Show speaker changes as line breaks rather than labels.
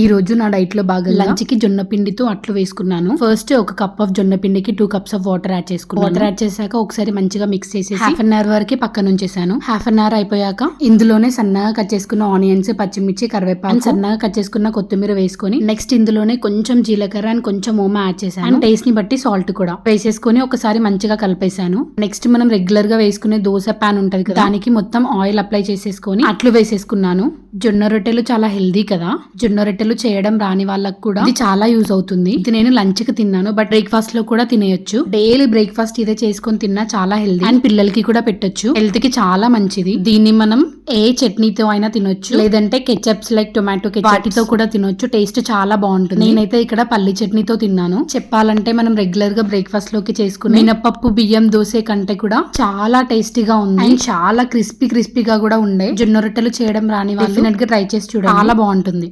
ఈ రోజు నా డైట్ లో భాగంగా లంచ్ కి జొన్న పిండితో అట్లు వేసుకున్నాను. ఫస్ట్ ఒక కప్ ఆఫ్ జొన్న పిండికి 2 cups ఆఫ్ వాటర్ యాడ్ చేసుకున్నాను. వాటర్ యాడ్ చేశాక ఒకసారి మంచిగా మిక్స్ చేసి హాఫ్ అన్ అవర్ వరకు పక్కన ఉంచేసాను. హాఫ్ అన్ అవర్ అయిపోయాక ఇందులోనే సన్నగా కట్ చేసుకున్న ఆనియన్స్, పచ్చిమిర్చి, కరివేపాకు, సన్నగా కట్ చేసుకున్న కొత్తిమీర వేసుకొని నెక్స్ట్ ఇందులోనే కొంచెం జీలకర్ర అండ్ కొంచెం ఓమా యాడ్ చేశాను. అండ్ టేస్ట్ ని బట్టి సాల్ట్ కూడా వేసేసుకొని ఒకసారి మంచిగా కలిపేశాను. నెక్స్ట్ మనం రెగ్యులర్ గా వేసుకునే దోశ పాన్ ఉంటది కదా, దానికి మొత్తం ఆయిల్ అప్లై చేసేసుకొని అట్లు వేసేసుకున్నాను. జొన్న రొట్టెలు చాలా హెల్దీ కదా, జొన్న రొట్టెలు చేయడం రాని వాళ్ళకి కూడా ఇది చాలా యూజ్ అవుతుంది. ఇది నేను లంచ్ కి తిన్నాను, బట్ బ్రేక్ఫాస్ట్ లో కూడా తినేయొచ్చు. డైలీ బ్రేక్ఫాస్ట్ ఇదే చేసుకొని తిన్నా చాలా హెల్దీ అండ్ పిల్లలకి కూడా పెట్టొచ్చు. హెల్త్ కి చాలా మంచిది. దీన్ని మనం ఏ చట్నీతో అయినా తినొచ్చు, లేదంటే కెచప్స్ లైక్ టొమాటో కెచప్ వాటితో కూడా తినొచ్చు. టేస్ట్ చాలా బాగుంటుంది. నేనైతే ఇక్కడ పల్లి చట్నీతో తిన్నాను. చెప్పాలంటే మనం రెగ్యులర్ గా బ్రేక్ఫాస్ట్ లోకి చేసుకుని మినపప్పు బియ్యం దోశ కంటే కూడా చాలా టేస్టీగా ఉంది అండ్ చాలా క్రిస్పీగా కూడా ఉండే. జొన్న రొట్టెలు చేయడం రాని వాళ్ళు డెఫినెట్ గా ట్రై చేసి చూడండి, చాలా బాగుంటుంది.